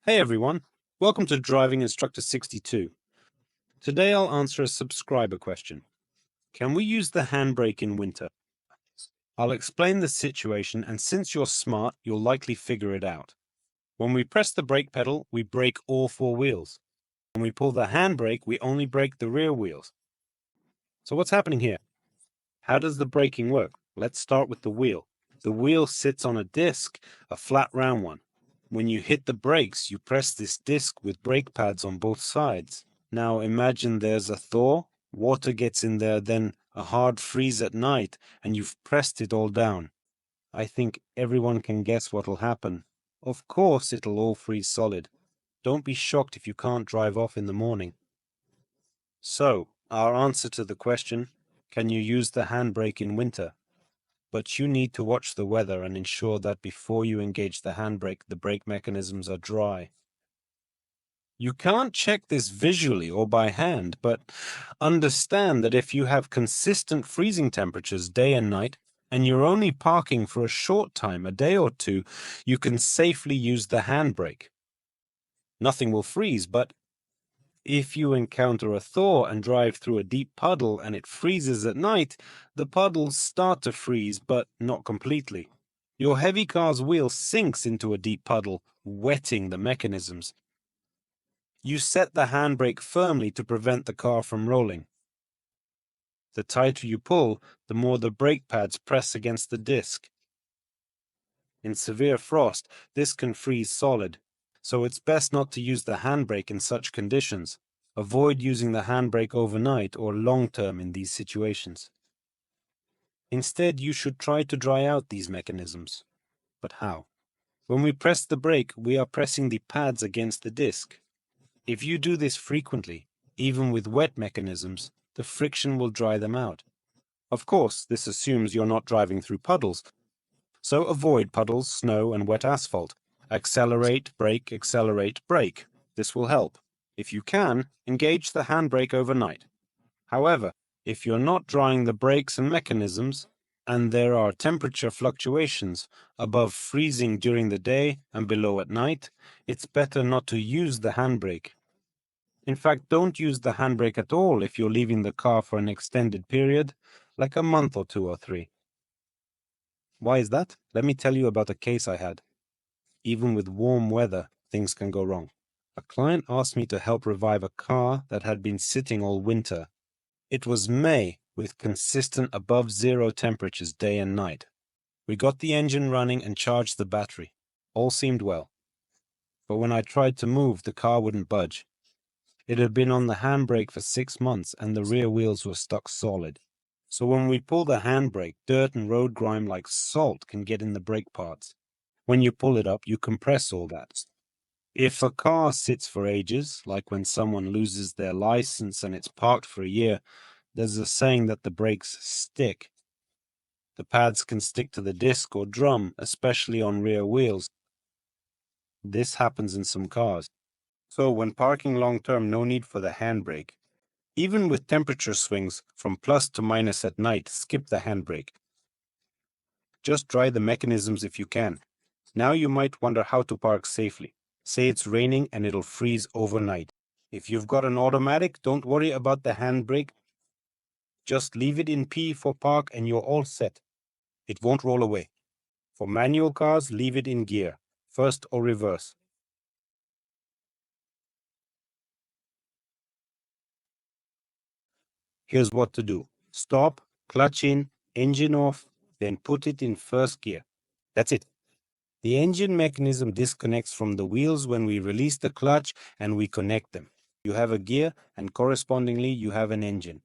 Hey everyone, welcome to Driving Instructor 62. Today I'll answer a subscriber question. Can we use the handbrake in winter? I'll explain the situation, and since you're smart, you'll likely figure it out. When we press the brake pedal, we brake all four wheels. When we pull the handbrake, we only brake the rear wheels. So what's happening here? How does the braking work? Let's start with the wheel. The wheel sits on a disc, a flat round one. When you hit the brakes, you press this disc with brake pads on both sides. Now imagine there's a thaw, water gets in there, then a hard freeze at night, and you've pressed it all down. I think everyone can guess what'll happen. Of course it'll all freeze solid. Don't be shocked if you can't drive off in the morning. So, our answer to the question, can you use the handbrake in winter? But you need to watch the weather and ensure that before you engage the handbrake, the brake mechanisms are dry. You can't check this visually or by hand, but understand that if you have consistent freezing temperatures day and night, and you're only parking for a short time, a day or two, you can safely use the handbrake. Nothing will freeze, but if you encounter a thaw and drive through a deep puddle and it freezes at night, the puddles start to freeze, but not completely. Your heavy car's wheel sinks into a deep puddle, wetting the mechanisms. You set the handbrake firmly to prevent the car from rolling. The tighter you pull, the more the brake pads press against the disc. In severe frost, this can freeze solid, so it's best not to use the handbrake in such conditions. Avoid using the handbrake overnight or long-term in these situations. Instead, you should try to dry out these mechanisms. But how? When we press the brake, we are pressing the pads against the disc. If you do this frequently, even with wet mechanisms, the friction will dry them out. Of course, this assumes you're not driving through puddles, so avoid puddles, snow, and wet asphalt. Accelerate, brake, accelerate, brake. This will help. If you can, engage the handbrake overnight. However, if you're not drying the brakes and mechanisms, and there are temperature fluctuations above freezing during the day and below at night, it's better not to use the handbrake. In fact, don't use the handbrake at all if you're leaving the car for an extended period, like a month or 2 or 3. Why is that? Let me tell you about a case I had. Even with warm weather, things can go wrong. A client asked me to help revive a car that had been sitting all winter. It was May, with consistent above-zero temperatures day and night. We got the engine running and charged the battery. All seemed well. But when I tried to move, the car wouldn't budge. It had been on the handbrake for 6 months, and the rear wheels were stuck solid. So when we pull the handbrake, dirt and road grime like salt can get in the brake parts. When you pull it up, you compress all that. If a car sits for ages, like when someone loses their license and it's parked for a year, there's a saying that the brakes stick. The pads can stick to the disc or drum, especially on rear wheels. This happens in some cars. So when parking long-term, no need for the handbrake. Even with temperature swings from plus to minus at night, skip the handbrake. Just dry the mechanisms if you can. Now you might wonder how to park safely. Say it's raining and it'll freeze overnight. If you've got an automatic, don't worry about the handbrake. Just leave it in P for park and you're all set. It won't roll away. For manual cars, leave it in gear, first or reverse. Here's what to do. Stop, clutch in, engine off, then put it in first gear. That's it. The engine mechanism disconnects from the wheels when we release the clutch and we connect them. You have a gear and correspondingly you have an engine.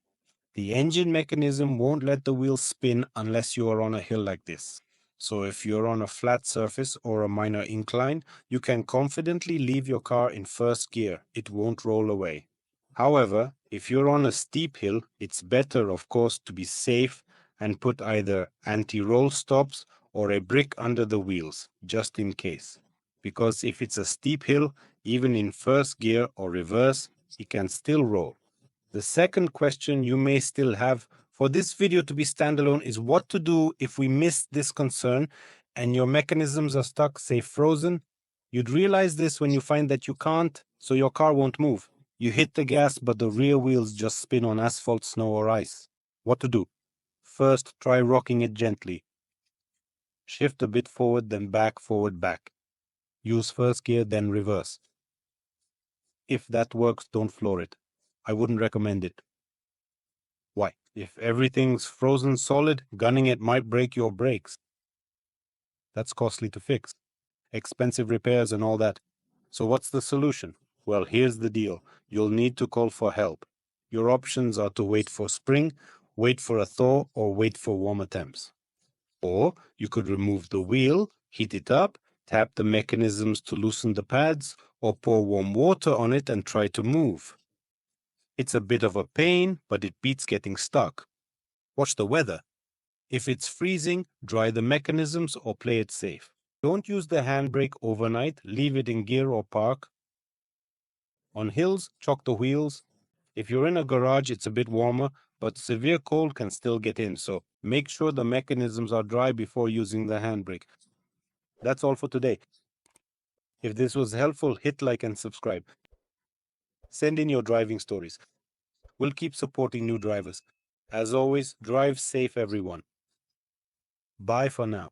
The engine mechanism won't let the wheels spin unless you are on a hill like this. So if you're on a flat surface or a minor incline, you can confidently leave your car in first gear. It won't roll away. However, if you're on a steep hill, it's better, of course, to be safe and put either anti-roll stops or a brick under the wheels, just in case. Because if it's a steep hill, even in first gear or reverse, it can still roll. The second question you may still have for this video to be standalone is what to do if we miss this concern and your mechanisms are stuck, say frozen. You'd realize this when you find that you can't, so your car won't move. You hit the gas, but the rear wheels just spin on asphalt, snow, or ice. What to do? First, try rocking it gently. Shift a bit forward, then back, forward, back. Use first gear, then reverse. If that works, don't floor it. I wouldn't recommend it. Why? If everything's frozen solid, gunning it might break your brakes. That's costly to fix. Expensive repairs and all that. So what's the solution? Well, here's the deal. You'll need to call for help. Your options are to wait for spring, wait for a thaw, or wait for warmer temps. Or you could remove the wheel, heat it up, tap the mechanisms to loosen the pads, or pour warm water on it and try to move. It's a bit of a pain, but it beats getting stuck. Watch the weather. If it's freezing, dry the mechanisms or play it safe. Don't use the handbrake overnight. Leave it in gear or park. On hills, chock the wheels. If you're in a garage, it's a bit warmer, but severe cold can still get in, so make sure the mechanisms are dry before using the handbrake. That's all for today. If this was helpful, hit like and subscribe. Send in your driving stories. We'll keep supporting new drivers. As always, drive safe, everyone. Bye for now.